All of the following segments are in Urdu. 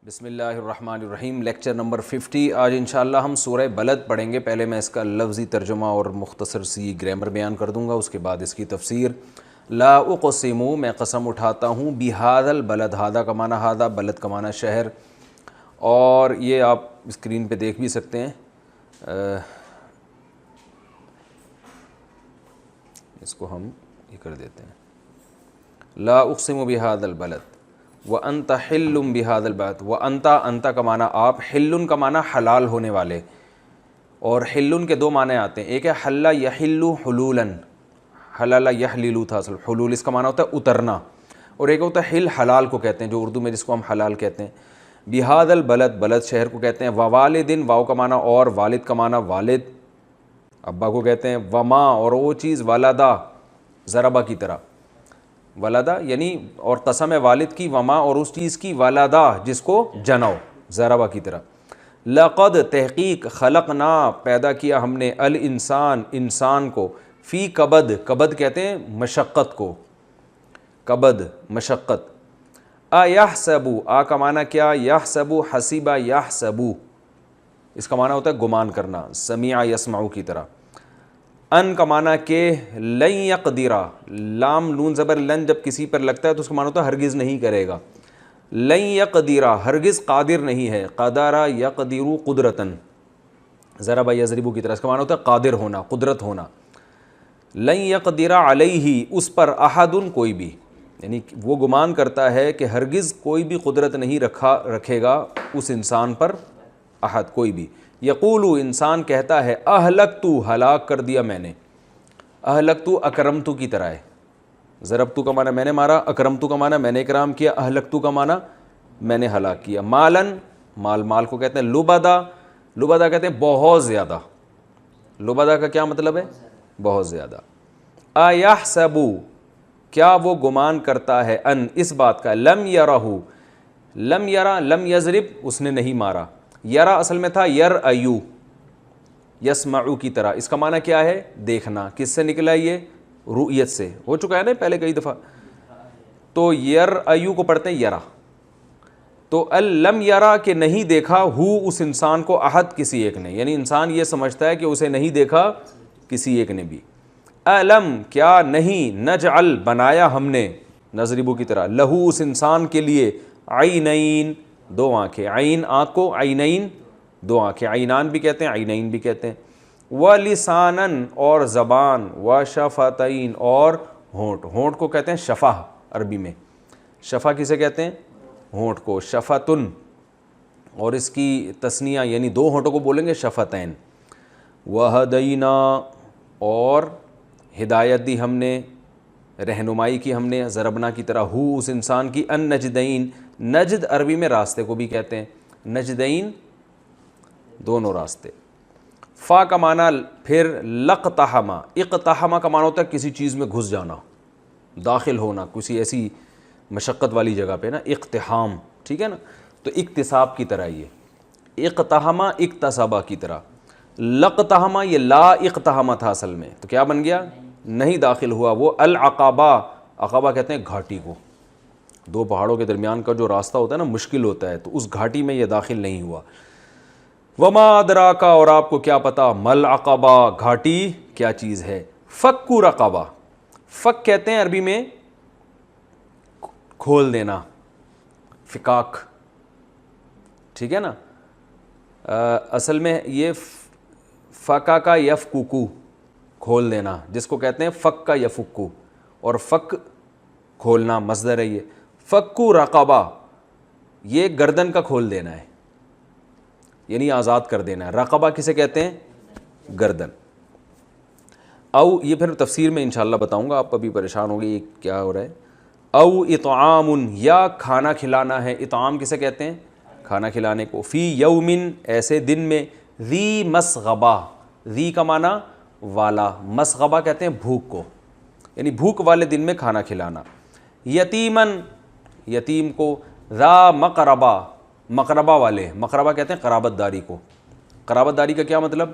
بسم اللہ الرحمن الرحیم، لیکچر نمبر 50۔ آج انشاءاللہ ہم سورہ بلد پڑھیں گے۔ پہلے میں اس کا لفظی ترجمہ اور مختصر سی گرامر بیان کر دوں گا، اس کے بعد اس کی تفسیر۔ لا اقسم، میں قسم اٹھاتا ہوں، بہذا البلد، ہذا کا معنی ہذا، بلد کا معنی شہر، اور یہ آپ اسکرین پہ دیکھ بھی سکتے ہیں۔ اس کو ہم یہ کر دیتے ہیں، لا اقسم بہذا البلد وانت حل بہذا البلد۔ وانت، انت کا معنی آپ، حل کا معنی حلال ہونے والے، اور حل کے دو معنی آتے ہیں، ایک ہے حل یحل حلولا، حلل یحلل تھا اصل، حلول اس کا معنی ہوتا ہے اترنا، اور ایک ہوتا ہے حل، حلال کو کہتے ہیں، جو اردو میں جس کو ہم حلال کہتے ہیں۔ بہذا البلد، بلد شہر کو کہتے ہیں۔ ووالدن، واو کا معنی اور، والد کا معنی والد، ابا کو کہتے ہیں۔ وما، اور وہ چیز، ولدا، ضربہ کی طرح، ولدا یعنی، اور قسم ہے والد کی، وما، اور اس چیز کی، ولدا جس کو جنو، ضربہ کی طرح۔ لقد، تحقیق، خلقنا، پیدا کیا ہم نے، الانسان، انسان کو، فی کبد، کبد کہتے ہیں مشقت کو، کبد مشقت۔ ایحسب، آ کا معنی کیا، یحسب، حسیبہ یحسب، اس کا معنی ہوتا ہے گمان کرنا، سمیع یسمع کی طرح۔ ان کا معنی کہ، لن یقدرا، لام نون زبر لن جب کسی پر لگتا ہے تو اس کا معنی ہوتا ہے ہرگز نہیں کرے گا۔ لن یقدرا، ہرگز قادر نہیں ہے، قدر یقدر قدرتاً، ضرب یضرب کی طرح، اس کا معنی ہوتا ہے قادر ہونا، قدرت ہونا۔ لن یقدر علیہ، اس پر، احد، کوئی بھی، یعنی وہ گمان کرتا ہے کہ ہرگز کوئی بھی قدرت نہیں رکھے گا اس انسان پر، احد، کوئی بھی۔ یقولو، انسان کہتا ہے، اہلکتو، ہلاک کر دیا میں نے، اہلکتو اکرمتو کی طرح ہے، ضربتو کا معنی میں نے مارا، اکرمتو کا معنی میں نے اکرام کیا، اہلکتو کا معنی میں نے ہلاک کیا۔ مالن، مال، مال کو کہتے ہیں لبدا، لبدا کہتے ہیں بہت زیادہ، لبدا کا کیا مطلب ہے، بہت زیادہ۔ ایحسب، کیا وہ گمان کرتا ہے، ان، اس بات کا، لم یرہ، لم یرا، لم یضرب، اس نے نہیں مارا، یرا اصل میں تھا یرایو، یسمعو کی طرح، اس کا معنی کیا ہے، دیکھنا۔ کس سے نکلا یہ، رؤیت سے، ہو چکا ہے نا پہلے کئی دفعہ، تو یرایو کو پڑھتے ہیں یرا، تو لم یرا کہ نہیں دیکھا، ہو اس انسان کو، احد کسی ایک نے، یعنی انسان یہ سمجھتا ہے کہ اسے نہیں دیکھا کسی ایک نے بھی۔ الم، کیا نہیں، نجعل، بنایا ہم نے، نضربو کی طرح، لہو اس انسان کے لیے، عینین، دو آنکھیں، عین آنکھ کو، عینین دو آنکھیں، عینان بھی کہتے ہیں، عینین بھی کہتے ہیں۔ وَلِسَانًا، اور زبان، وَشَفَتَيْن، اور ہونٹ، ہونٹ کو کہتے ہیں شفہ عربی میں، شفہ کسے کہتے ہیں، ہونٹ کو، شفتن، اور اس کی تثنیہ یعنی دو ہونٹوں کو بولیں گے شفتین۔ وَہَدَيْنَا، اور ہدایت دی ہم نے، رہنمائی کی ہم نے، ضربنا کی طرح، ہو اس انسان کی، النجدین، نجد عربی میں راستے کو بھی کہتے ہیں، نجدین دونوں راستے۔ فا کا معنی پھر لقتحما، اقتحما کا معنی ہوتا ہے کسی چیز میں گھس جانا، داخل ہونا، کسی ایسی مشقت والی جگہ پہ نا، اقتحام، ٹھیک ہے نا، تو اکتساب کی طرح، یہ اقتحما اکتسابہ کی طرح۔ لقتحما، یہ لا اقتحما تھا اصل میں، تو کیا بن گیا، نہیں داخل ہوا وہ۔ العقبہ، عقبہ کہتے ہیں گھاٹی کو، دو پہاڑوں کے درمیان کا جو راستہ ہوتا ہے نا، مشکل ہوتا ہے، تو اس گھاٹی میں یہ داخل نہیں ہوا۔ وما ادراک، اور آپ کو کیا پتا، مل عقبہ، گھاٹی کیا چیز ہے۔ فک رقبہ، فک کہتے ہیں عربی میں کھول دینا، فکاک، ٹھیک ہے نا، اصل میں یہ فکا کا یفکو، کھول دینا، جس کو کہتے ہیں فک کا یفکو، اور فک کھولنا مصدر ہے یہ۔ فکو رقبہ، یہ گردن کا کھول دینا ہے، یعنی آزاد کر دینا ہے۔ رقبہ کسے کہتے ہیں، گردن۔ او، یہ پھر تفسیر میں انشاءاللہ بتاؤں گا، آپ ابھی پریشان ہوں گے یہ کیا ہو رہا ہے۔ او اطعام، یا کھانا کھلانا ہے، اطعام کسے کہتے ہیں، کھانا کھلانے کو۔ فی یومن، ایسے دن میں، ذی مسغبہ، ذی کا معنی والا، مسغبہ کہتے ہیں بھوک کو، یعنی بھوک والے دن میں کھانا کھلانا۔ یتیمن، یتیم کو، ذا مقربہ، مقربہ والے، مقربہ کہتے ہیں قرابت داری کو، قرابت داری کا کیا مطلب،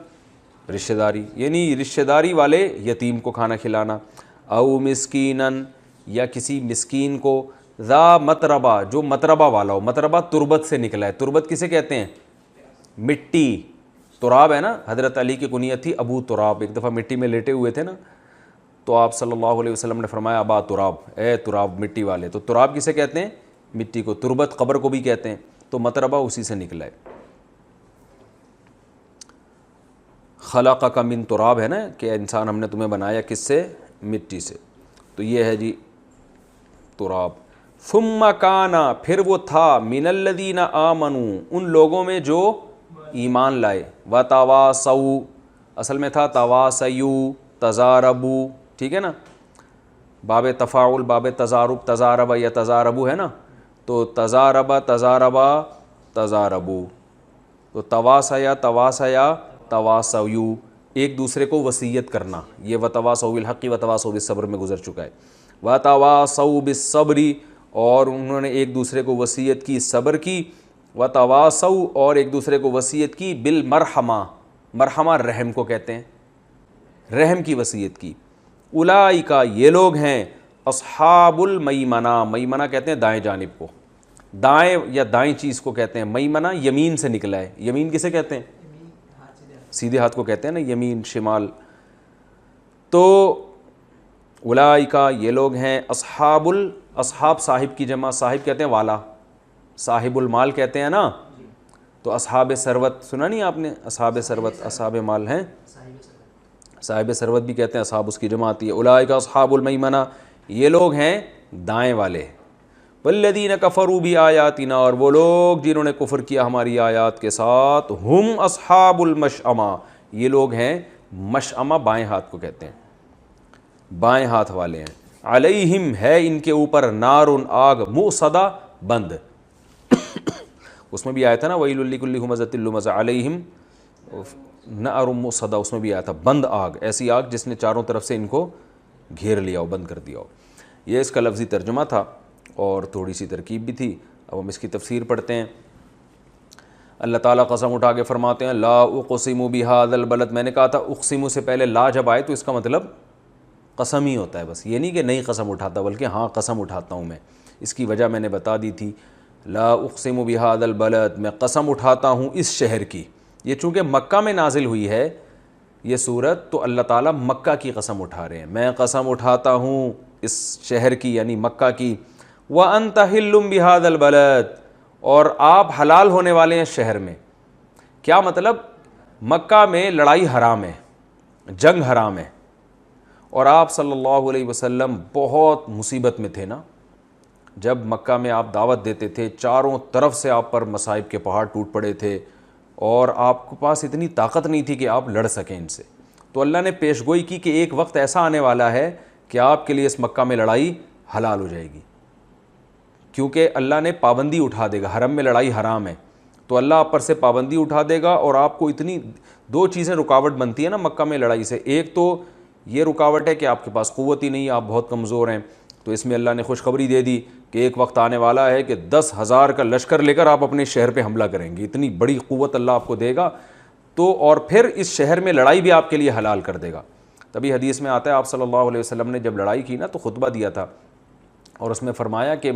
رشتہ داری، یعنی رشتہ داری والے یتیم کو کھانا کھلانا۔ او مسکینن، یا کسی مسکین کو، ذا متربہ جو متربہ والا ہو. متربہ تربت سے نکلا ہے. تربت کسے کہتے ہیں؟ مٹی. تراب ہے نا, حضرت علی کی کنیت تھی ابو تراب. ایک دفعہ مٹی میں لیٹے ہوئے تھے نا, تو آپ صلی اللہ علیہ وسلم نے فرمایا ابا تراب, اے تراب مٹی والے. تو تراب کسے کہتے ہیں؟ مٹی کو. تربت قبر کو بھی کہتے ہیں. تو متربہ اسی سے نکلا ہے. خلقک من تراب ہے نا, کہ انسان ہم نے تمہیں بنایا کس سے؟ مٹی سے. تو یہ ہے جی تراب. ثم کانا پھر وہ تھا, من الذین آمنوا ان لوگوں میں جو ایمان لائے, وتواصوا اصل میں تھا تواصیو تزاربو, ٹھیک ہے نا, باب تفاعل باب تزارب, تزارب یا تزاربو ہے نا, تو تزارب تزاربا تزاربو. تو تواصیا تواصیا تواصیو, ایک دوسرے کو وصیت کرنا, یہ وتواصوا بالحق وتواصوا بالصبر میں گزر چکا ہے. وتواصوا بالصبر اور انہوں نے ایک دوسرے کو وصیت کی صبر کی. وتواصوا اور ایک دوسرے کو وصیت کی بالمرحمہ, مرحمہ رحم کو کہتے ہیں, رحم کی وصیت کی. اولئک یہ لوگ ہیں اصحاب المیمنہ, میمنہ کہتے ہیں دائیں جانب کو, دائیں یا دائیں چیز کو کہتے ہیں. میمنہ یمین سے نکلا ہے. یمین کسے کہتے ہیں؟ سیدھے ہاتھ کو کہتے ہیں نا, یمین شمال. تو اولئک یہ لوگ ہیں اصحاب اصحاب صاحب کی جمع, صاحب کہتے ہیں والا, صاحب المال کہتے ہیں نا. تو اصحاب ثروت سنا نہیں آپ نے, اصحاب ثروت اصحاب مال ہیں, صاحب ثروت بھی کہتے ہیں, اصحاب اس کی جمع آتی ہے. اولئک اصحاب المیمنہ یہ لوگ ہیں دائیں والے. والذین کفروا بآیاتنا اور وہ لوگ جنہوں نے کفر کیا ہماری آیات کے ساتھ, ہم اصحاب المشأمہ یہ لوگ ہیں, مشأمہ بائیں ہاتھ کو کہتے ہیں, بائیں ہاتھ والے ہیں. علیہم ہے ان کے اوپر, نار آگ, مؤصدہ بند. اس میں بھی آیا تھا نا ویل لکل ہمزۃ لمزہ, علیہم نار مؤصدہ, اس میں بھی آیا تھا بند آگ, ایسی آگ جس نے چاروں طرف سے ان کو گھیر لیا ہو, بند کر دیا ہو. یہ اس کا لفظی ترجمہ تھا اور تھوڑی سی ترکیب بھی تھی. اب ہم اس کی تفسیر پڑھتے ہیں. اللہ تعالیٰ قسم اٹھا کے فرماتے ہیں لا اقسم بہذا البلد. میں نے کہا تھا اقسم سے پہلے لا جب آئے تو اس کا مطلب قسم ہی ہوتا ہے, بس یہ نہیں کہ نہیں قسم اٹھاتا, بلکہ ہاں قسم اٹھاتا ہوں میں. اس کی وجہ میں نے بتا دی تھی. لا اقسم بہذا البلد, میں قسم اٹھاتا ہوں اس شہر کی. یہ چونکہ مکہ میں نازل ہوئی ہے یہ سورت, تو اللہ تعالیٰ مکہ کی قسم اٹھا رہے ہیں. میں قسم اٹھاتا ہوں اس شہر کی یعنی مکہ کی. وَأَنْتَ حِلٌّ بِهَذَا الْبَلَدِ اور آپ حلال ہونے والے ہیں شہر میں. کیا مطلب؟ مکہ میں لڑائی حرام ہے, جنگ حرام ہے, اور آپ صلی اللہ علیہ وسلم بہت مصیبت میں تھے نا. جب مکہ میں آپ دعوت دیتے تھے چاروں طرف سے آپ پر مصائب کے پہاڑ ٹوٹ پڑے تھے, اور آپ کے پاس اتنی طاقت نہیں تھی کہ آپ لڑ سکیں ان سے. تو اللہ نے پیش گوئی کی کہ ایک وقت ایسا آنے والا ہے کہ آپ کے لیے اس مکہ میں لڑائی حلال ہو جائے گی, کیونکہ اللہ نے پابندی اٹھا دے گا. حرم میں لڑائی حرام ہے, تو اللہ آپ پر سے پابندی اٹھا دے گا. اور آپ کو اتنی دو چیزیں رکاوٹ بنتی ہیں نا مکہ میں لڑائی سے. ایک تو یہ رکاوٹ ہے کہ آپ کے پاس قوت ہی نہیں, آپ بہت کمزور ہیں. تو اس میں اللہ نے خوشخبری دے دی کہ ایک وقت آنے والا ہے کہ 10,000 کا لشکر لے کر آپ اپنے شہر پہ حملہ کریں گے. اتنی بڑی قوت اللہ آپ کو دے گا. تو اور پھر اس شہر میں لڑائی بھی آپ کے لیے حلال کر دے گا. تبھی حدیث میں آتا ہے آپ صلی اللہ علیہ وسلم نے جب لڑائی کی نا تو خطبہ دیا تھا, اور اس میں فرمایا کہ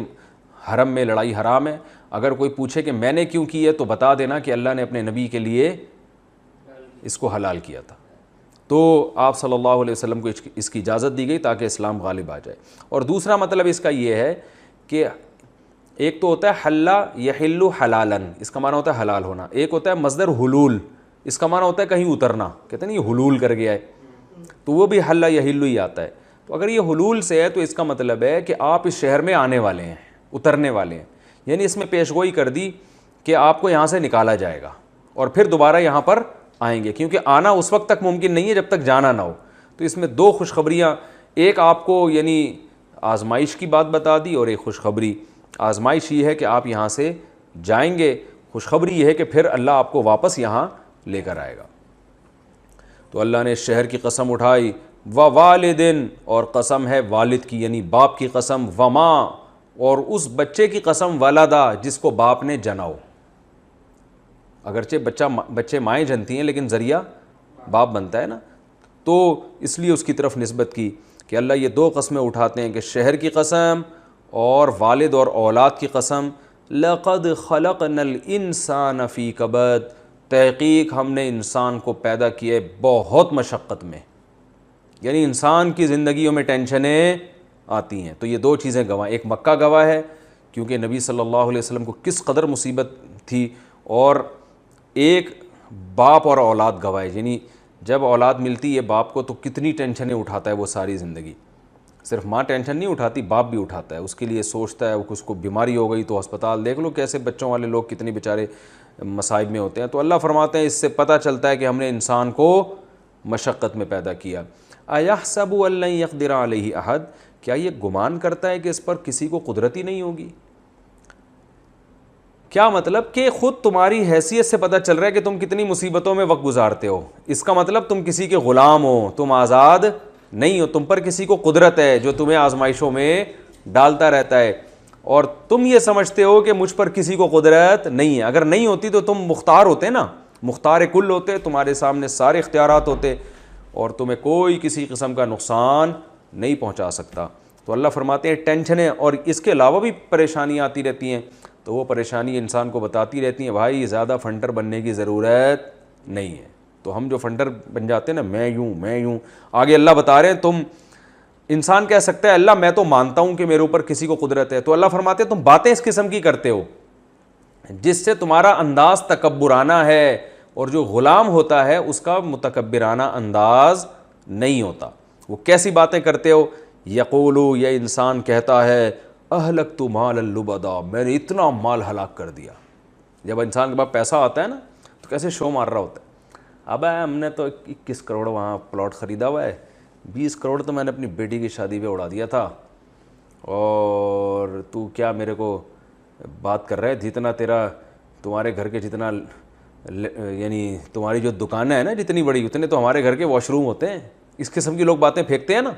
حرم میں لڑائی حرام ہے. اگر کوئی پوچھے کہ میں نے کیوں کی ہے تو بتا دینا کہ اللہ نے اپنے نبی کے لیے اس کو حلال کیا تھا. تو آپ صلی اللہ علیہ وسلم کو اس کی اجازت دی گئی تاکہ اسلام غالب آ جائے. اور دوسرا مطلب اس کا یہ ہے کہ ایک تو ہوتا ہے حلّ یحل حلالاً, اس کا معنی ہوتا ہے حلال ہونا. ایک ہوتا ہے مصدر حلول, اس کا معنی ہوتا ہے کہیں اترنا, کہتے ہیں نا یہ حلول کر گیا ہے, تو وہ بھی حلّ یحل ہی آتا ہے. تو اگر یہ حلول سے ہے تو اس کا مطلب ہے کہ آپ اس شہر میں آنے والے ہیں, اترنے والے ہیں. یعنی اس میں پیش گوئی کر دی کہ آپ کو یہاں سے نکالا جائے گا اور پھر دوبارہ یہاں پر آئیں گے, کیونکہ آنا اس وقت تک ممکن نہیں ہے جب تک جانا نہ ہو. تو اس میں دو خوشخبریاں, ایک آپ کو یعنی آزمائش کی بات بتا دی, اور ایک خوشخبری. آزمائش یہ ہے کہ آپ یہاں سے جائیں گے, خوشخبری یہ ہے کہ پھر اللہ آپ کو واپس یہاں لے کر آئے گا. تو اللہ نے شہر کی قسم اٹھائی, ووالدن اور قسم ہے والد کی یعنی باپ کی قسم, وما اور اس بچے کی قسم ولدا جس کو باپ نے جنا ہو. اگرچہ بچے مائیں جنتی ہیں لیکن ذریعہ باپ بنتا ہے نا, تو اس لیے اس کی طرف نسبت کی کہ اللہ یہ دو قسمیں اٹھاتے ہیں کہ شہر کی قسم اور والد اور اولاد کی قسم، لقد خلقنا الانسان فی کبد، تحقیق ہم نے انسان کو پیدا کیا بہت مشقت میں، یعنی انسان کی زندگیوں میں ٹینشنیں آتی ہیں۔ تو یہ دو چیزیں گواہ، ایک مکہ گواہ ہے کیونکہ نبی صلی اللہ علیہ وسلم کو کس قدر مصیبت تھی، اور ایک باپ اور اولاد گواہ ہے، یعنی جب اولاد ملتی ہے باپ کو تو کتنی ٹینشنیں اٹھاتا ہے وہ ساری زندگی۔ صرف ماں ٹینشن نہیں اٹھاتی، باپ بھی اٹھاتا ہے، اس کے لیے سوچتا ہے، اس کو بیماری ہو گئی تو ہسپتال، دیکھ لو کیسے بچوں والے لوگ کتنے بیچارے مصائب میں ہوتے ہیں۔ تو اللہ فرماتے ہیں اس سے پتہ چلتا ہے کہ ہم نے انسان کو مشقت میں پیدا کیا۔ اَيَحْسَبُ أَن لَّن يَقْدِرَ عَلَيْهِ أَحَدٌ، کیا یہ گمان کرتا ہے کہ اس پر کسی کو قدرت ہی نہیں ہوگی؟ کیا مطلب کہ خود تمہاری حیثیت سے پتہ چل رہا ہے کہ تم کتنی مصیبتوں میں وقت گزارتے ہو، اس کا مطلب تم کسی کے غلام ہو، تم آزاد نہیں ہو، تم پر کسی کو قدرت ہے جو تمہیں آزمائشوں میں ڈالتا رہتا ہے، اور تم یہ سمجھتے ہو کہ مجھ پر کسی کو قدرت نہیں ہے۔ اگر نہیں ہوتی تو تم مختار ہوتے نا، مختار کل ہوتے، تمہارے سامنے سارے اختیارات ہوتے اور تمہیں کوئی کسی قسم کا نقصان نہیں پہنچا سکتا۔ تو اللہ فرماتے ہیں ٹینشنیں اور اس کے علاوہ بھی پریشانیاں آتی رہتی ہیں، تو وہ پریشانی انسان کو بتاتی رہتی ہیں بھائی زیادہ فنٹر بننے کی ضرورت نہیں ہے۔ تو ہم جو فنٹر بن جاتے ہیں نا، میں یوں، آگے اللہ بتا رہے ہیں تم، انسان کہہ سکتا ہے اللہ میں تو مانتا ہوں کہ میرے اوپر کسی کو قدرت ہے، تو اللہ فرماتے ہیں تم باتیں اس قسم کی کرتے ہو جس سے تمہارا انداز تکبرانہ ہے، اور جو غلام ہوتا ہے اس کا متکبرانہ انداز نہیں ہوتا۔ وہ کیسی باتیں کرتے ہو؟ یقولو، یہ انسان کہتا ہے، اہلکت مالا لبدا، میں نے اتنا مال ہلاک کر دیا۔ جب انسان کے پاس پیسہ آتا ہے نا تو کیسے شو مار رہا ہوتا ہے، اب ہم نے تو 21 کروڑ وہاں پلاٹ خریدا ہوا ہے، 20 کروڑ تو میں نے اپنی بیٹی کی شادی پہ اڑا دیا تھا، اور تو کیا میرے کو بات کر رہا ہے، جتنا تیرا تمہارے گھر کے جتنا یعنی تمہاری جو دکانیں ہیں نا جتنی بڑی، اتنے تو ہمارے گھر کے واش روم ہوتے ہیں۔ اس قسم کی لوگ باتیں پھینکتے ہیں نا۔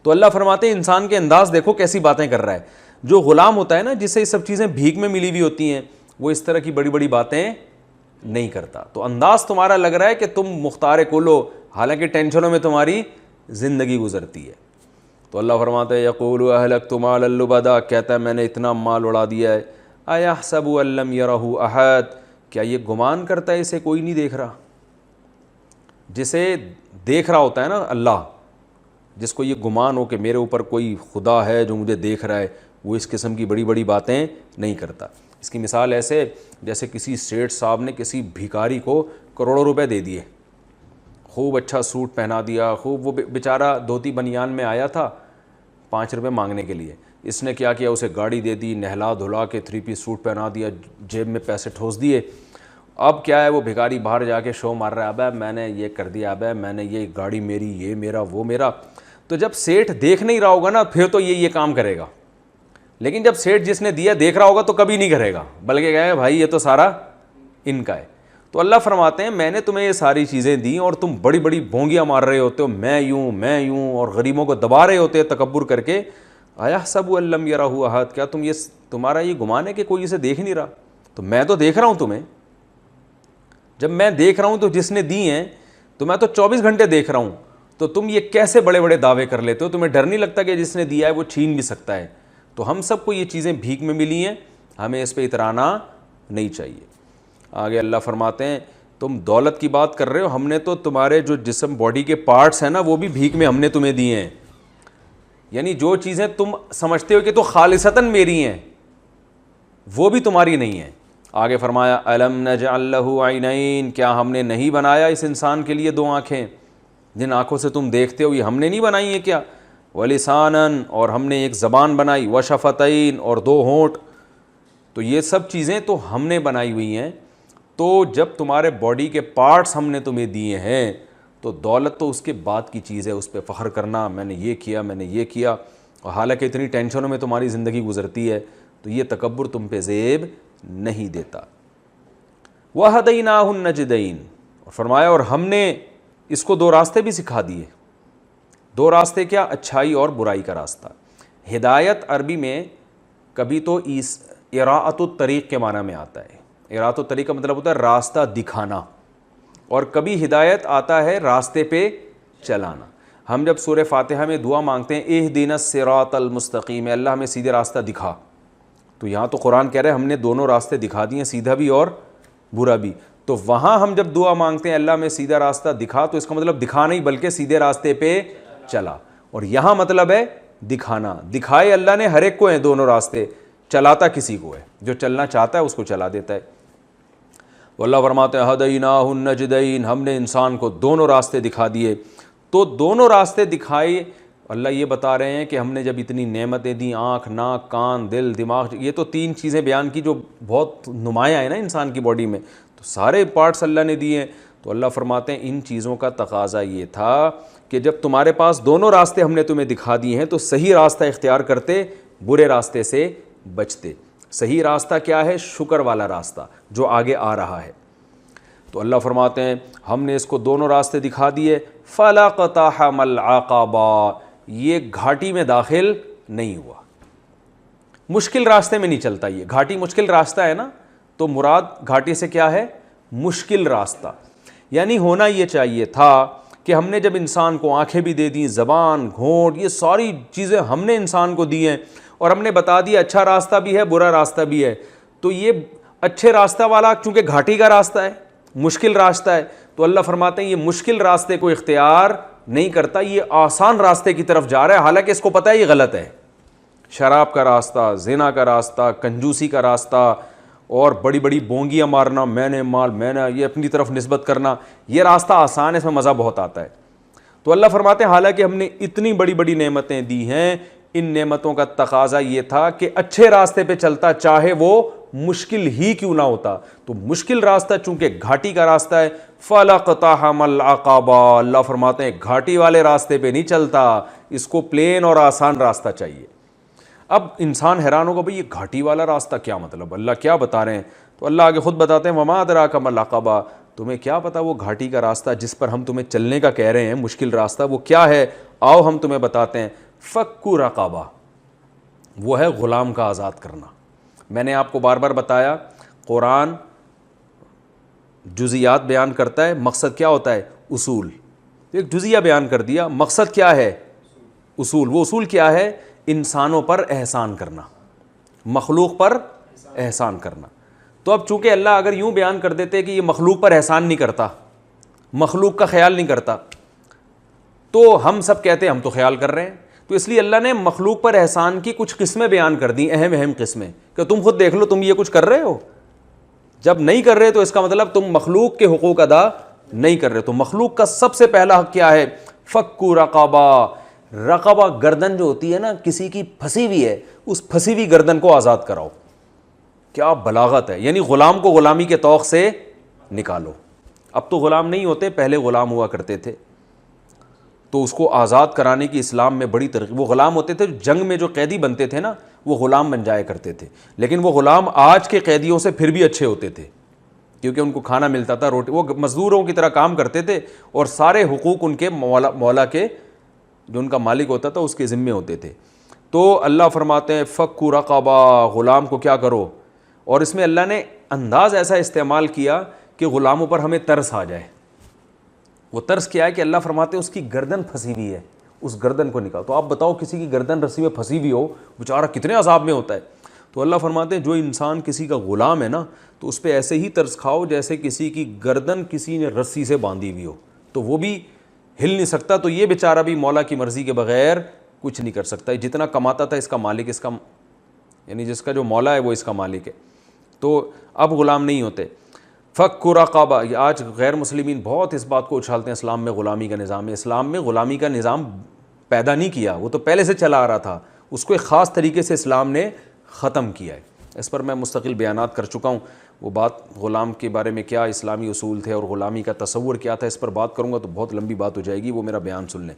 تو اللہ فرماتے ہیں انسان کے انداز دیکھو کیسی باتیں کر رہا ہے۔ جو غلام ہوتا ہے نا جسے یہ سب چیزیں بھیک میں ملی ہوئی ہوتی ہیں، وہ اس طرح کی بڑی بڑی باتیں نہیں کرتا۔ تو انداز تمہارا لگ رہا ہے کہ تم مختار کل ہو، حالانکہ ٹینشنوں میں تمہاری زندگی گزرتی ہے۔ تو اللہ فرماتے ہیں یقول اہلکت مالا لبدا، کہتا ہے میں نے اتنا مال اڑا دیا ہے۔ ایحسب ان لم یرہ احد، کیا یہ گمان کرتا ہے اسے کوئی نہیں دیکھ رہا؟ جسے دیکھ رہا ہوتا ہے نا اللہ، جس کو یہ گمان ہو کہ میرے اوپر کوئی خدا ہے جو مجھے دیکھ رہا ہے، وہ اس قسم کی بڑی بڑی باتیں نہیں کرتا۔ اس کی مثال ایسے جیسے کسی سیٹھ صاحب نے کسی بھیکاری کو کروڑوں روپے دے دیے، خوب اچھا سوٹ پہنا دیا، خوب، وہ بیچارہ دھوتی بنیان میں آیا تھا 5 روپے مانگنے کے لیے، اس نے کیا کیا، اسے گاڑی دے دی، نہلا دھلا کے 3 پیس سوٹ پہنا دیا، جیب میں پیسے ٹھوس دیے۔ اب کیا ہے، وہ بھیکاری باہر جا کے شو مار رہا ہے، ابے میں نے یہ کر دیا، ابے میں نے یہ گاڑی میری، یہ میرا، وہ میرا۔ تو جب سیٹھ دیکھ نہیں رہا ہوگا نا پھر تو یہ کام کرے گا، لیکن جب سیٹھ جس نے دیا دیکھ رہا ہوگا تو کبھی نہیں کرے گا، بلکہ کہے گا بھائی یہ تو سارا ان کا ہے۔ تو اللہ فرماتے ہیں میں نے تمہیں یہ ساری چیزیں دیں اور تم بڑی بڑی بھونگیاں مار رہے ہوتے ہو، میں یوں، اور غریبوں کو دبا رہے ہوتے تکبر کر کے۔ ایحسب ان لم یرہ احد، کیا تمہارا یہ گمان ہے کہ کوئی اسے دیکھ نہیں رہا؟ تو میں تو دیکھ رہا ہوں تمہیں، جب میں دیکھ رہا ہوں تو جس نے دی ہیں تو میں تو 24 گھنٹے دیکھ رہا ہوں، تو تم یہ کیسے بڑے بڑے دعوے کر لیتے ہو؟ تمہیں ڈر نہیں لگتا کہ جس نے دیا ہے وہ چھین بھی سکتا ہے؟ تو ہم سب کو یہ چیزیں بھیک میں ملی ہیں، ہمیں اس پہ اترانا نہیں چاہیے۔ آگے اللہ فرماتے ہیں تم دولت کی بات کر رہے ہو، ہم نے تو تمہارے جو جسم باڈی کے پارٹس ہیں نا وہ بھی بھیک میں ہم نے تمہیں دیے ہیں، یعنی جو چیزیں تم سمجھتے ہو کہ تو خالصتاً میری ہیں وہ بھی تمہاری نہیں ہیں۔ آگے فرمایا الم نجعل لہ عینین، کیا ہم نے نہیں بنایا اس انسان کے لیے 2 آنکھیں؟ جن آنکھوں سے تم دیکھتے ہو یہ ہم نے نہیں بنائی ہیں کیا؟ ولسانن، اور ہم نے ایک زبان بنائی، وشفتین، اور 2 ہونٹ۔ تو یہ سب چیزیں تو ہم نے بنائی ہوئی ہیں۔ تو جب تمہارے باڈی کے پارٹس ہم نے تمہیں دیے ہیں تو دولت تو اس کے بعد کی چیز ہے، اس پہ فخر کرنا میں نے یہ کیا، میں نے یہ کیا، اور حالانکہ اتنی ٹینشنوں میں تمہاری زندگی گزرتی ہے، تو یہ تکبر تم پہ زیب نہیں دیتا۔ وَهَدَيْنَاهُ النَّجْدَيْنِ، اور فرمایا اور ہم نے اس کو 2 راستے بھی سکھا دیے۔ 2 راستے کیا؟ اچھائی اور برائی کا راستہ۔ ہدایت عربی میں کبھی تو اراءۃ الطریق کے معنی میں آتا ہے، اراءۃ الطریق کا مطلب ہوتا ہے راستہ دکھانا، اور کبھی ہدایت آتا ہے راستے پہ چلانا۔ ہم جب سورہ فاتحہ میں دعا مانگتے ہیں اہدنا الصراط المستقیم، اللہ ہمیں سیدھے راستہ دکھا، تو یہاں تو قرآن کہہ رہے ہیں ہم نے دونوں راستے دکھا دیے، سیدھا بھی اور برا بھی. تو وہاں ہم جب دعا مانگتے ہیں اللہ ہمیں سیدھا راستہ دکھا، تو اس کا مطلب دکھا نہیں بلکہ سیدھے راستے پہ چلا. اور یہاں مطلب ہے دکھانا، دکھائے اللہ نے ہر ایک کو ہیں دونوں راستے، چلاتا کسی کو ہے، جو چلنا چاہتا ہے اس کو چلا دیتا ہے. واللہ فرماتے ہیں ہدیناہ النجدین، ہم نے انسان کو دونوں راستے دکھا دیے. تو دونوں راستے دکھائے، اللہ یہ بتا رہے ہیں کہ ہم نے جب اتنی نعمتیں دیں، آنکھ، ناک، کان، دل، دماغ، یہ تو 3 چیزیں بیان کی جو بہت نمایاں ہیں نا انسان کی باڈی میں، تو سارے پارٹس اللہ نے دیے ہیں. تو اللہ فرماتے ہیں ان چیزوں کا تقاضا یہ تھا کہ جب تمہارے پاس دونوں راستے ہم نے تمہیں دکھا دیے ہیں تو صحیح راستہ اختیار کرتے، برے راستے سے بچتے. صحیح راستہ کیا ہے؟ شکر والا راستہ جو آگے آ رہا ہے. تو اللہ فرماتے ہیں ہم نے اس کو دونوں راستے دکھا دیے. فَلَقْتَحَمَ الْعَقَبَةَ، یہ گھاٹی میں داخل نہیں ہوا، مشکل راستے میں نہیں چلتا. یہ گھاٹی مشکل راستہ ہے نا، تو مراد گھاٹی سے کیا ہے؟ مشکل راستہ. یعنی ہونا یہ چاہیے تھا کہ ہم نے جب انسان کو آنکھیں بھی دے دیں، زبان، گھونٹ، یہ ساری چیزیں ہم نے انسان کو دی ہیں، اور ہم نے بتا دیا اچھا راستہ بھی ہے برا راستہ بھی ہے. تو یہ اچھے راستہ والا چونکہ گھاٹی کا راستہ ہے، مشکل راستہ ہے، تو اللہ فرماتے ہیں یہ مشکل راستے کو اختیار نہیں کرتا، یہ آسان راستے کی طرف جا رہا ہے، حالانکہ اس کو پتہ ہے یہ غلط ہے. شراب کا راستہ، زنا کا راستہ، کنجوسی کا راستہ، اور بڑی بڑی بونگیاں مارنا، میں نے مال، میں نے، یہ اپنی طرف نسبت کرنا، یہ راستہ آسان ہے، اس میں مزہ بہت آتا ہے. تو اللہ فرماتے ہیں حالانکہ ہم نے اتنی بڑی بڑی نعمتیں دی ہیں، ان نعمتوں کا تقاضا یہ تھا کہ اچھے راستے پہ چلتا، چاہے وہ مشکل ہی کیوں نہ ہوتا. تو مشکل راستہ چونکہ گھاٹی کا راستہ ہے، فَلَقْتَحَمَ الْعَقَبَةَ، اللہ فرماتے ہیں گھاٹی والے راستے پہ نہیں چلتا، اس کو پلین اور آسان راستہ چاہیے. اب انسان حیران ہوگا بھئی یہ گھاٹی والا راستہ کیا مطلب، اللہ کیا بتا رہے ہیں؟ تو اللہ آگے خود بتاتے ہیں وَمَا أَدْرَاكَ مَا الْعَقَبَةُ، تمہیں کیا پتا وہ گھاٹی کا راستہ جس پر ہم تمہیں چلنے کا کہہ رہے ہیں، مشکل راستہ، وہ کیا ہے؟ آؤ ہم تمہیں بتاتے ہیں. فَكُّ رَقَبَةٍ، وہ ہے غلام کا آزاد کرنا. میں نے آپ کو بار بار بتایا قرآن جزیات بیان کرتا ہے، مقصد کیا ہوتا ہے؟ اصول. ایک جزیہ بیان کر دیا، مقصد کیا ہے؟ اصول. وہ اصول کیا ہے؟ انسانوں پر احسان کرنا، مخلوق پر احسان کرنا. تو اب چونکہ اللہ اگر یوں بیان کر دیتے کہ یہ مخلوق پر احسان نہیں کرتا، مخلوق کا خیال نہیں کرتا، تو ہم سب کہتے ہیں ہم تو خیال کر رہے ہیں. تو اس لیے اللہ نے مخلوق پر احسان کی کچھ قسمیں بیان کر دیں، اہم قسمیں، کہ تم خود دیکھ لو تم یہ کچھ کر رہے ہو. جب نہیں کر رہے تو اس کا مطلب تم مخلوق کے حقوق ادا نہیں کر رہے. تو مخلوق کا سب سے پہلا حق کیا ہے؟ فَكُّ رَقَبَةٍ. رقبہ گردن جو ہوتی ہے نا، کسی کی پھنسی ہوئی ہے، اس پھنسی ہوئی گردن کو آزاد کراؤ. کیا بلاغت ہے، یعنی غلام کو غلامی کے طوق سے نکالو. اب تو غلام نہیں ہوتے، پہلے غلام ہوا کرتے تھے، تو اس کو آزاد کرانے کی اسلام میں بڑی ترغیب. وہ غلام ہوتے تھے جنگ میں جو قیدی بنتے تھے نا، وہ غلام بن جایا کرتے تھے، لیکن وہ غلام آج کے قیدیوں سے پھر بھی اچھے ہوتے تھے، کیونکہ ان کو کھانا ملتا تھا، روٹی، وہ مزدوروں کی طرح کام کرتے تھے، اور سارے حقوق ان کے مولا کے، جو ان کا مالک ہوتا تھا، اس کے ذمے ہوتے تھے. تو اللہ فرماتے ہیں فَكُّ رَقَبَةٍ، غلام کو کیا کرو. اور اس میں اللہ نے انداز ایسا استعمال کیا کہ غلاموں پر ہمیں ترس آ جائے. وہ ترس کیا ہے کہ اللہ فرماتے ہیں اس کی گردن پھنسی ہوئی ہے، اس گردن کو نکالو. تو آپ بتاؤ کسی کی گردن رسی میں پھنسی ہوئی ہو، بیچارہ کتنے عذاب میں ہوتا ہے. تو اللہ فرماتے ہیں جو انسان کسی کا غلام ہے نا، تو اس پہ ایسے ہی ترس کھاؤ جیسے کسی کی گردن کسی نے رسی سے باندھی ہوئی ہو، تو وہ بھی ہل نہیں سکتا، تو یہ بیچارہ بھی مولا کی مرضی کے بغیر کچھ نہیں کر سکتا. جتنا کماتا تھا اس کا مالک، اس کا یعنی جس کا جو مولا ہے وہ اس کا مالک ہے. تو اب غلام نہیں ہوتے. فَكُّ رَقَبَةٍ. آج غیر مسلمین بہت اس بات کو اچھالتے ہیں اسلام میں غلامی کا نظام ہے. اسلام میں غلامی کا نظام پیدا نہیں کیا، وہ تو پہلے سے چلا آ رہا تھا، اس کو ایک خاص طریقے سے اسلام نے ختم کیا ہے. اس پر میں مستقل بیانات کر چکا ہوں. وہ بات غلام کے بارے میں کیا اسلامی اصول تھے اور غلامی کا تصور کیا تھا، اس پر بات کروں گا تو بہت لمبی بات ہو جائے گی، وہ میرا بیان سن لیں.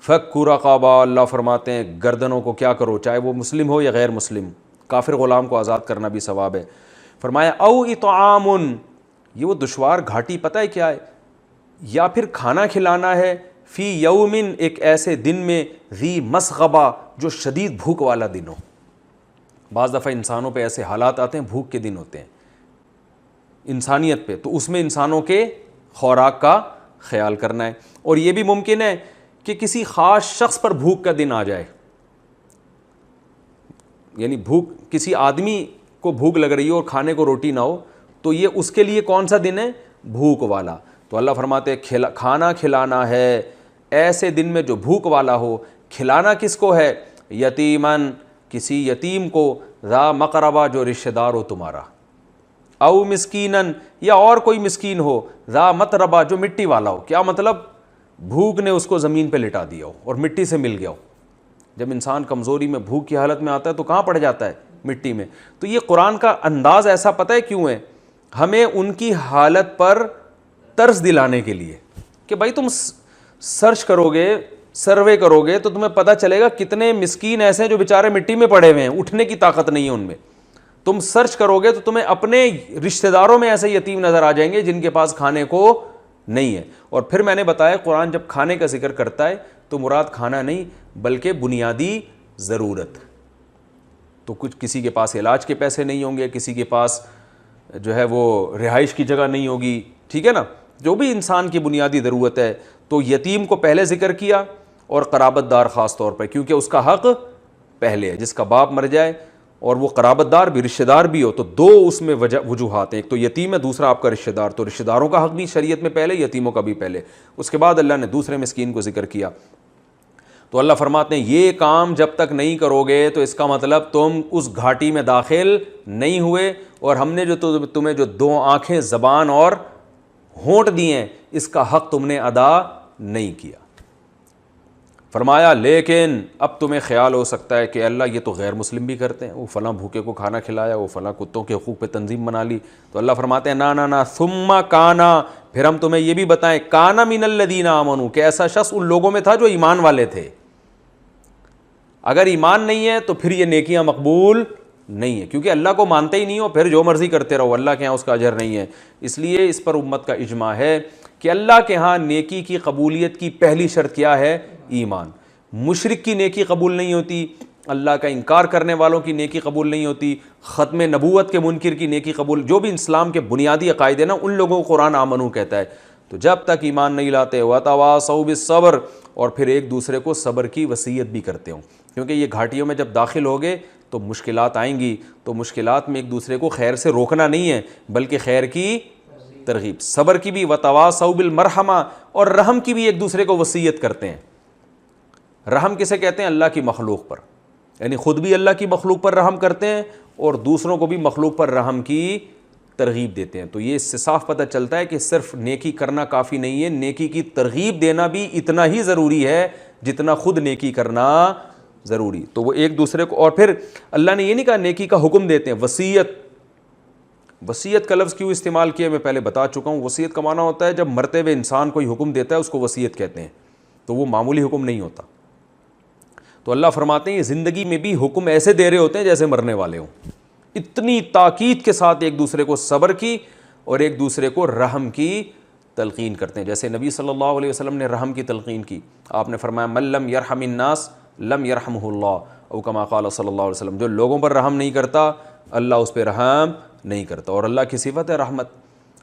فَكُّ رَقَبَةٍ. اللہ فرماتے ہیں گردنوں کو کیا کرو، چاہے وہ مسلم ہو یا غیر مسلم. کافر غلام کو آزاد کرنا بھی ثواب ہے. فرمایا او اطعام. یہ وہ دشوار گھاٹی پتہ ہے کیا ہے؟ یا پھر کھانا کھلانا ہے، فی یومن، ایک ایسے دن میں، ذی مسغبہ، جو شدید بھوک والا دن ہو. بعض دفعہ انسانوں پہ ایسے حالات آتے ہیں، بھوک کے دن ہوتے ہیں انسانیت پہ، تو اس میں انسانوں کے خوراک کا خیال کرنا ہے. اور یہ بھی ممکن ہے کہ کسی خاص شخص پر بھوک کا دن آ جائے, یعنی بھوک, کسی آدمی کو بھوک لگ رہی ہو اور کھانے کو روٹی نہ ہو, تو یہ اس کے لیے کون سا دن ہے؟ بھوک والا. تو اللہ فرماتے ہیں کھانا کھلانا ہے ایسے دن میں جو بھوک والا ہو. کھلانا کس کو ہے؟ یتیمن, کسی یتیم کو, ذا مقربہ, جو رشتہ دار ہو تمہارا, او مسکینن, یا اور کوئی مسکین ہو, ذا متربہ, جو مٹی والا ہو. کیا مطلب؟ بھوک نے اس کو زمین پہ لٹا دیا ہو اور مٹی سے مل گیا ہو. جب انسان کمزوری میں بھوک کی حالت میں آتا ہے تو کہاں پڑ جاتا ہے؟ مٹی میں. تو یہ قرآن کا انداز ایسا پتہ ہے کیوں ہے؟ ہمیں ان کی حالت پر طرز دلانے کے لیے کہ بھائی تم سرچ کرو گے, سروے کرو گے تو تمہیں پتہ چلے گا کتنے مسکین ایسے ہیں جو بیچارے مٹی میں پڑے ہوئے ہیں, اٹھنے کی طاقت نہیں ہے ان میں. تم سرچ کرو گے تو تمہیں اپنے رشتہ داروں میں ایسے یتیم نظر آ جائیں گے جن کے پاس کھانے کو نہیں ہے. اور پھر میں نے بتایا قرآن جب کھانے کا ذکر کرتا ہے تو مراد کھانا نہیں بلکہ بنیادی ضرورت. تو کچھ کسی کے پاس علاج کے پیسے نہیں ہوں گے, کسی کے پاس جو ہے وہ رہائش کی جگہ نہیں ہوگی, ٹھیک ہے نا, جو بھی انسان کی بنیادی ضرورت ہے. تو یتیم کو پہلے ذکر کیا اور قرابت دار خاص طور پر, کیونکہ اس کا حق پہلے ہے. جس کا باپ مر جائے اور وہ قرابت دار بھی, رشتہ دار بھی ہو, تو دو اس میں وجوہات ہیں, ایک تو یتیم ہے, دوسرا آپ کا رشتہ دار. تو رشتہ داروں کا حق بھی شریعت میں پہلے, یتیموں کا بھی پہلے. اس کے بعد اللہ نے دوسرے مسکین کو ذکر کیا. تو اللہ فرماتے ہیں یہ کام جب تک نہیں کرو گے تو اس کا مطلب تم اس گھاٹی میں داخل نہیں ہوئے, اور ہم نے جو تمہیں جو دو آنکھیں, زبان اور ہونٹ دیے ہیں, اس کا حق تم نے ادا نہیں کیا. فرمایا لیکن اب تمہیں خیال ہو سکتا ہے کہ اللہ یہ تو غیر مسلم بھی کرتے ہیں, وہ فلاں بھوکے کو کھانا کھلایا, وہ فلاں کتوں کے حقوق پہ تنظیم بنا لی. تو اللہ فرماتے ہیں نا نا نا, ثم کانا, پھر ہم تمہیں یہ بھی بتائیں, کانا من الذین آمنوا, کہ ایسا شخص ان لوگوں میں تھا جو ایمان والے تھے. اگر ایمان نہیں ہے تو پھر یہ نیکیاں مقبول نہیں ہے, کیونکہ اللہ کو مانتے ہی نہیں ہو, پھر جو مرضی کرتے رہو, اللہ کے ہاں اس کا اجر نہیں ہے. اس لیے اس پر امت کا اجماع ہے کہ اللہ کے ہاں نیکی کی قبولیت کی پہلی شرط کیا ہے؟ ایمان. مشرک کی نیکی قبول نہیں ہوتی, اللہ کا انکار کرنے والوں کی نیکی قبول نہیں ہوتی, ختم نبوت کے منکر کی نیکی قبول, جو بھی اسلام کے بنیادی عقائد ہیں نا, ان لوگوں کو قرآن آمنو کہتا ہے. تو جب تک ایمان نہیں لاتے, وَتَوَاصَوْا بِالصَّبْرِ, اور پھر ایک دوسرے کو صبر کی وصیت بھی کرتے ہوں, کیونکہ یہ گھاٹیوں میں جب داخل ہوگے تو مشکلات آئیں گی. تو مشکلات میں ایک دوسرے کو خیر سے روکنا نہیں ہے بلکہ خیر کی ترغیب. صبر کی بھی, وَتَوَاصَوْا بِالْمَرْحَمَةِ, اور رحم کی بھی ایک دوسرے کو وصیت کرتے ہیں. رحم کسے کہتے ہیں؟ اللہ کی مخلوق پر, یعنی خود بھی اللہ کی مخلوق پر رحم کرتے ہیں اور دوسروں کو بھی مخلوق پر رحم کی ترغیب دیتے ہیں. تو یہ اس سے صاف پتہ چلتا ہے کہ صرف نیکی کرنا کافی نہیں ہے, نیکی کی ترغیب دینا بھی اتنا ہی ضروری ہے جتنا خود نیکی کرنا ضروری. تو وہ ایک دوسرے کو, اور پھر اللہ نے یہ نہیں کہا نیکی کا حکم دیتے ہیں, وصیت. وصیت کا لفظ کیوں استعمال کیا میں پہلے بتا چکا ہوں. وصیت کا معنی ہوتا ہے جب مرتے ہوئے انسان کوئی حکم دیتا ہے اس کو وصیت کہتے ہیں, تو وہ معمولی حکم نہیں ہوتا. تو اللہ فرماتے ہیں یہ زندگی میں بھی حکم ایسے دے رہے ہوتے ہیں جیسے مرنے والے ہوں. اتنی تاکید کے ساتھ ایک دوسرے کو صبر کی اور ایک دوسرے کو رحم کی تلقین کرتے ہیں. جیسے نبی صلی اللہ علیہ وسلم نے رحم کی تلقین کی, آپ نے فرمایا من لم یرحم الناس لم یرحمہ اللہ, او کما قال صلی اللہ علیہ وسلم, جو لوگوں پر رحم نہیں کرتا اللہ اس پہ رحم نہیں کرتا. اور اللہ کی صفت ہے رحمت.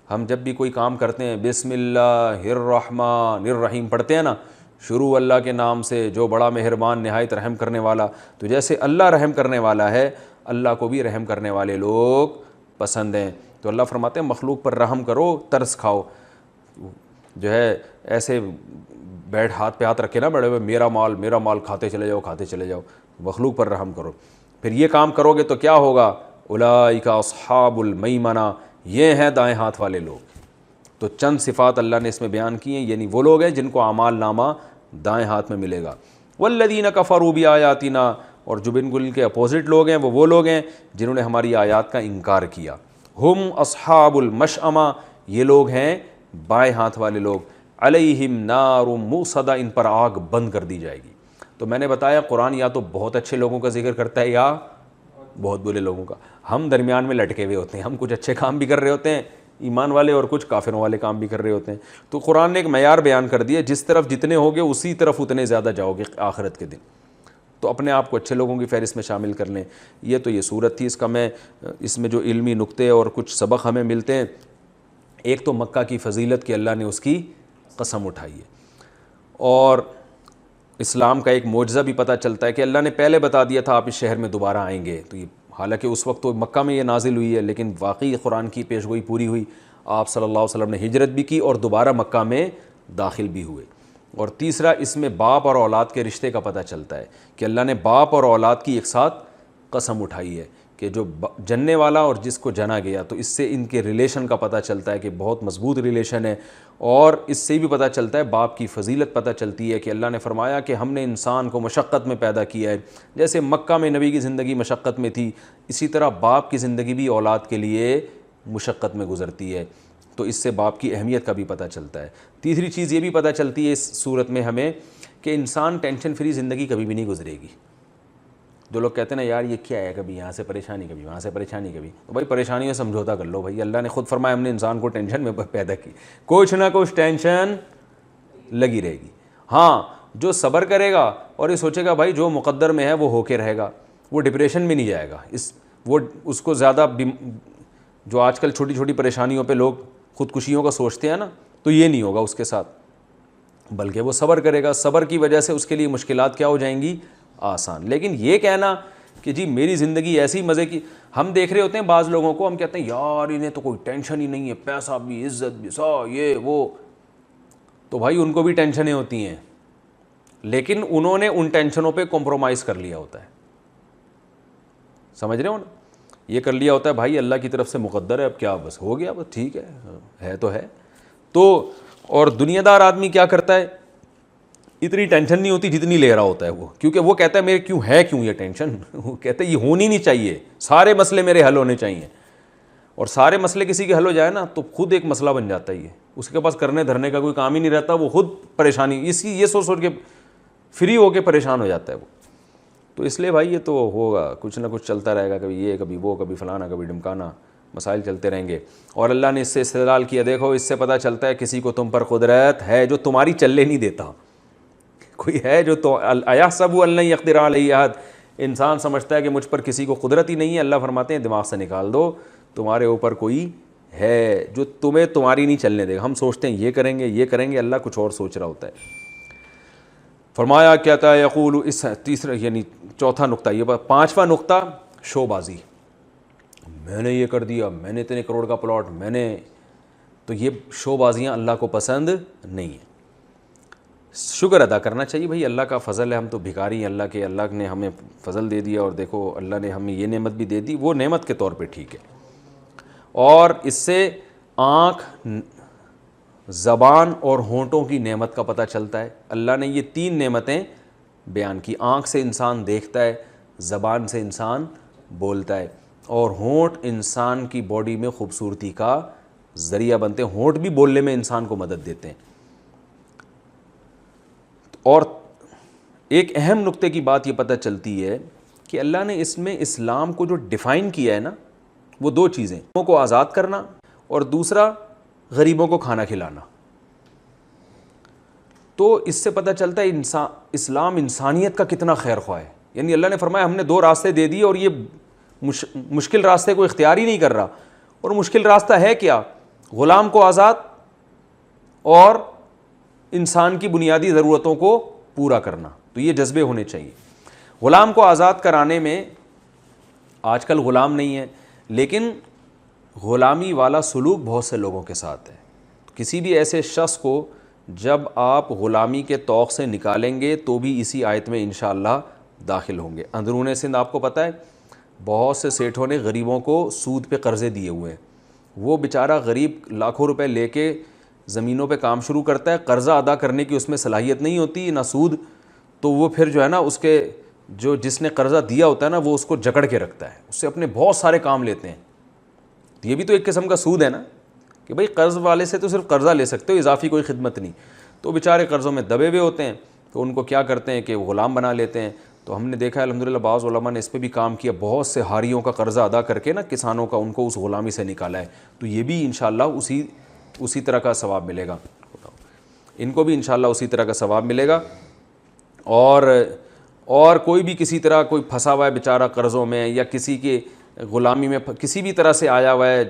ہم جب بھی کوئی کام کرتے ہیں بسم اللہ الرحمن الرحیم پڑھتے ہیں نا, شروع اللہ کے نام سے جو بڑا مہربان نہایت رحم کرنے والا. تو جیسے اللہ رحم کرنے والا ہے, اللہ کو بھی رحم کرنے والے لوگ پسند ہیں. تو اللہ فرماتے ہیں مخلوق پر رحم کرو, ترس کھاؤ. جو ہے ایسے بیٹھ ہاتھ پہ ہاتھ رکھے نا بڑے ہوئے, میرا مال کھاتے چلے جاؤ. مخلوق پر رحم کرو. پھر یہ کام کرو گے تو کیا ہوگا؟ اولئک اصحاب المیمنہ, یہ ہیں دائیں ہاتھ والے لوگ. تو چند صفات اللہ نے اس میں بیان کی ہیں, یعنی وہ لوگ ہیں جن کو اعمال نامہ دائیں ہاتھ میں ملے گا. والذین کفروا بآیاتنا, اور جو بالکل کے اپوزٹ لوگ ہیں وہ لوگ ہیں جنہوں نے ہماری آیات کا انکار کیا. ہم اصحاب المشأمہ, یہ لوگ ہیں بائیں ہاتھ والے لوگ. علیہم نار موصدہ, ان پر آگ بند کر دی جائے گی. تو میں نے بتایا قرآن یا تو بہت اچھے لوگوں کا ذکر کرتا ہے یا بہت برے لوگوں کا. ہم درمیان میں لٹکے ہوئے ہوتے ہیں, ہم کچھ اچھے کام بھی کر رہے ہوتے ہیں ایمان والے, اور کچھ کافروں والے کام بھی کر رہے ہوتے ہیں. تو قرآن نے ایک معیار بیان کر دیا, جس طرف جتنے ہوگے اسی طرف اتنے زیادہ جاؤ گے آخرت کے دن. تو اپنے آپ کو اچھے لوگوں کی فہرست میں شامل کر لیں. یہ تو یہ صورت تھی. اس میں جو علمی نقطے اور کچھ سبق ہمیں ملتے ہیں, ایک تو مکہ کی فضیلت کہ اللہ نے اس کی قسم اٹھائی ہے, اور اسلام کا ایک معجزہ بھی پتہ چلتا ہے کہ اللہ نے پہلے بتا دیا تھا آپ اس شہر میں دوبارہ آئیں گے. تو یہ حالانکہ اس وقت تو مکہ میں یہ نازل ہوئی ہے، لیکن واقعی قرآن کی پیشگوئی پوری ہوئی. آپ صلی اللہ علیہ وسلم نے ہجرت بھی کی اور دوبارہ مکہ میں داخل بھی ہوئے. اور تیسرا اس میں باپ اور اولاد کے رشتے کا پتہ چلتا ہے کہ اللہ نے باپ اور اولاد کی ایک ساتھ قسم اٹھائی ہے کہ جو جننے والا اور جس کو جنا گیا، تو اس سے ان کے ریلیشن کا پتہ چلتا ہے کہ بہت مضبوط ریلیشن ہے. اور اس سے بھی پتہ چلتا ہے باپ کی فضیلت پتہ چلتی ہے کہ اللہ نے فرمایا کہ ہم نے انسان کو مشقت میں پیدا کیا ہے. جیسے مکہ میں نبی کی زندگی مشقت میں تھی، اسی طرح باپ کی زندگی بھی اولاد کے لیے مشقت میں گزرتی ہے. تو اس سے باپ کی اہمیت کا بھی پتہ چلتا ہے. تیسری چیز یہ بھی پتہ چلتی ہے اس صورت میں ہمیں کہ انسان ٹینشن فری زندگی کبھی بھی نہیں گزرے گی. جو لوگ کہتے ہیں نا یار یہ کیا ہے، کبھی یہاں سے پریشانی کبھی وہاں سے پریشانی کبھی، تو بھائی پریشانیوں سے سمجھوتا کر لو. بھائی اللہ نے خود فرمایا ہم نے انسان کو ٹینشن میں پیدا کی، کچھ نہ کچھ ٹینشن لگی رہے گی. ہاں جو صبر کرے گا اور یہ سوچے گا بھائی جو مقدر میں ہے وہ ہو کے رہے گا، وہ ڈپریشن میں نہیں جائے گا. وہ اس کو زیادہ جو آج کل چھوٹی چھوٹی پریشانیوں پہ لوگ خودکشیوں کا سوچتے ہیں نا، تو یہ نہیں ہوگا اس کے ساتھ، بلکہ وہ صبر کرے گا. صبر کی وجہ سے اس کے لیے مشکلات کیا ہو جائیں گی؟ آسان. لیکن یہ کہنا کہ جی میری زندگی ایسی مزے کی، ہم دیکھ رہے ہوتے ہیں بعض لوگوں کو، ہم کہتے ہیں یار انہیں تو کوئی ٹینشن ہی نہیں ہے، پیسہ بھی، عزت بھی، یہ وہ. تو بھائی ان کو بھی ٹینشنیں ہوتی ہیں، لیکن انہوں نے ان ٹینشنوں پہ کمپرومائز کر لیا ہوتا ہے. سمجھ رہے ہو نا؟ یہ کر لیا ہوتا ہے بھائی اللہ کی طرف سے مقدر ہے، اب کیا بس ہو گیا، بس ٹھیک ہے تو ہے. تو اور دنیا دار آدمی کیا کرتا ہے، اتنی ٹینشن نہیں ہوتی جتنی لے رہا ہوتا ہے وہ، کیونکہ وہ کہتا ہے میرے کیوں یہ ٹینشن. وہ کہتا ہے یہ ہونی نہیں چاہیے، سارے مسئلے میرے حل ہونے چاہیے. اور سارے مسئلے کسی کے حل ہو جائے نا تو خود ایک مسئلہ بن جاتا ہے. یہ اس کے پاس کرنے دھرنے کا کوئی کام ہی نہیں رہتا، وہ خود پریشانی یہ سوچ کے فری ہو کے پریشان ہو جاتا ہے وہ. تو اس لیے بھائی یہ تو ہوگا، کچھ نہ کچھ چلتا رہے گا، کبھی یہ کبھی وہ کبھی فلانا کبھی ڈمکانا، مسائل چلتے رہیں گے. اور اللہ نے اس سے استدلال کیا، دیکھو اس سے پتہ چلتا ہے کسی کو تم پر قدرت ہے جو تمہاری چلنے نہیں دیتا. کوئی ہے جو تو ایحسب ان لن یقدر علیہ احد، انسان سمجھتا ہے کہ مجھ پر کسی کو قدرت ہی نہیں ہے. اللہ فرماتے ہیں دماغ سے نکال دو، تمہارے اوپر کوئی ہے جو تمہیں تمہاری نہیں چلنے دے گا. ہم سوچتے ہیں یہ کریں گے، اللہ کچھ اور سوچ رہا ہوتا ہے. فرمایا کیا تھا، یقول، اس تیسرا یعنی چوتھا نقطہ یہ. پانچواں نقطہ شو بازی، میں نے یہ کر دیا، میں نے اتنے کروڑ کا پلاٹ، تو یہ شو بازیاں اللہ کو پسند نہیں ہیں. شکر ادا کرنا چاہیے بھائی، اللہ کا فضل ہے، ہم تو بھکاری ہیں اللہ کے، اللہ نے ہمیں فضل دے دیا اور دیکھو اللہ نے ہمیں یہ نعمت بھی دے دی، وہ نعمت کے طور پہ ٹھیک ہے. اور اس سے آنکھ، زبان اور ہونٹوں کی نعمت کا پتہ چلتا ہے. اللہ نے یہ تین نعمتیں بیان کی. آنکھ سے انسان دیکھتا ہے، زبان سے انسان بولتا ہے، اور ہونٹ انسان کی باڈی میں خوبصورتی کا ذریعہ بنتے ہیں. ہونٹ بھی بولنے میں انسان کو مدد دیتے ہیں. اور ایک اہم نقطے کی بات یہ پتہ چلتی ہے کہ اللہ نے اس میں اسلام کو جو ڈیفائن کیا ہے نا، وہ دو چیزیں، غریبوں کو آزاد کرنا اور دوسرا غریبوں کو کھانا کھلانا. تو اس سے پتہ چلتا ہے اسلام انسانیت کا کتنا خیر خواہ ہے. یعنی اللہ نے فرمایا ہم نے دو راستے دے دیے اور یہ مشکل راستے کو اختیار ہی نہیں کر رہا. اور مشکل راستہ ہے کیا؟ غلام کو آزاد اور انسان کی بنیادی ضرورتوں کو پورا کرنا. تو یہ جذبے ہونے چاہیے. غلام کو آزاد کرانے میں آج کل غلام نہیں ہے، لیکن غلامی والا سلوک بہت سے لوگوں کے ساتھ ہے. کسی بھی ایسے شخص کو جب آپ غلامی کے طوق سے نکالیں گے تو بھی اسی آیت میں انشاءاللہ داخل ہوں گے. اندرون سندھ آپ کو پتہ ہے بہت سے سیٹھوں نے غریبوں کو سود پہ قرضے دیے ہوئے ہیں. وہ بیچارہ غریب لاکھوں روپے لے کے زمینوں پہ کام شروع کرتا ہے، قرضہ ادا کرنے کی اس میں صلاحیت نہیں ہوتی نہ سود، تو وہ پھر جو ہے نا اس کے جس نے قرضہ دیا ہوتا ہے نا وہ اس کو جکڑ کے رکھتا ہے، اس سے اپنے بہت سارے کام لیتے ہیں. یہ بھی تو ایک قسم کا سود ہے نا کہ بھائی قرض والے سے تو صرف قرضہ لے سکتے ہو، اضافی کوئی خدمت نہیں. تو بیچارے قرضوں میں دبے ہوئے ہوتے ہیں، تو ان کو کیا کرتے ہیں کہ غلام بنا لیتے ہیں. تو ہم نے دیکھا ہے الحمدللہ بعض علماء نے اس پہ بھی کام کیا، بہت سے ہاریوں کا قرضہ ادا کر کے نا کسانوں کا، ان کو اس غلامی سے نکالا ہے. تو یہ بھی انشاءاللہ اسی طرح کا ثواب ملے گا، ان کو بھی انشاءاللہ اسی طرح کا ثواب ملے گا. اور کوئی بھی کسی طرح کوئی پھنسا ہوا ہے بیچارہ قرضوں میں یا کسی کے غلامی میں کسی بھی طرح سے آیا ہوا ہے،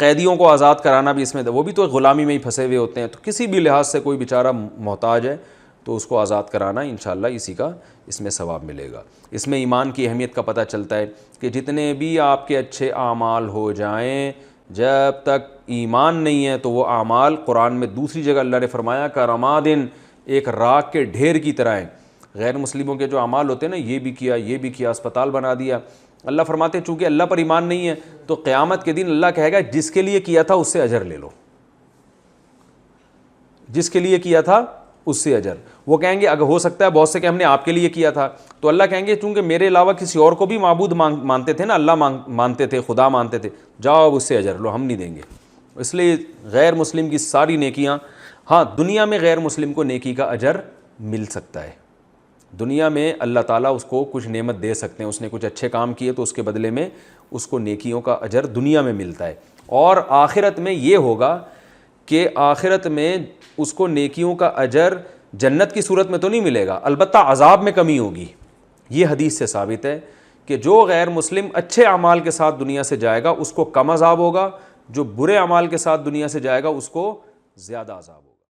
قیدیوں کو آزاد کرانا بھی اس میں، وہ بھی تو غلامی میں ہی پھنسے ہوئے ہوتے ہیں. تو کسی بھی لحاظ سے کوئی بیچارہ محتاج ہے تو اس کو آزاد کرانا انشاءاللہ اسی کا اس میں ثواب ملے گا۔ اس میں ایمان کی اہمیت کا پتہ چلتا ہے کہ جتنے بھی آپ کے اچھے اعمال ہو جائیں، جب تک ایمان نہیں ہے تو وہ اعمال، قرآن میں دوسری جگہ اللہ نے فرمایا کہ رمادن، ایک راکھ کے ڈھیر کی طرح ہیں۔ غیر مسلموں کے جو اعمال ہوتے ہیں نا، یہ بھی کیا، یہ بھی کیا، اسپتال بنا دیا، اللہ فرماتے ہیں چونکہ اللہ پر ایمان نہیں ہے تو قیامت کے دن اللہ کہے گا جس کے لیے کیا تھا اس سے اجر لے لو، جس کے لیے کیا تھا اس سے اجر۔ وہ کہیں گے اگر ہو سکتا ہے بہت سے کہ ہم نے آپ کے لیے کیا تھا، تو اللہ کہیں گے چونکہ میرے علاوہ کسی اور کو بھی معبود مانتے تھے نا، اللہ مانتے تھے، خدا مانتے تھے، جاؤ اب اس سے اجر لو، ہم نہیں دیں گے۔ اس لیے غیر مسلم کی ساری نیکیاں، ہاں دنیا میں غیر مسلم کو نیکی کا اجر مل سکتا ہے، دنیا میں اللہ تعالیٰ اس کو کچھ نعمت دے سکتے ہیں، اس نے کچھ اچھے کام کیے تو اس کے بدلے میں اس کو نیکیوں کا اجر دنیا میں ملتا ہے۔ اور آخرت میں یہ ہوگا کہ آخرت میں اس کو نیکیوں کا اجر جنت کی صورت میں تو نہیں ملے گا، البتہ عذاب میں کمی ہوگی۔ یہ حدیث سے ثابت ہے کہ جو غیر مسلم اچھے اعمال کے ساتھ دنیا سے جائے گا اس کو کم عذاب ہوگا، جو برے اعمال کے ساتھ دنیا سے جائے گا اس کو زیادہ عذاب ہوگا۔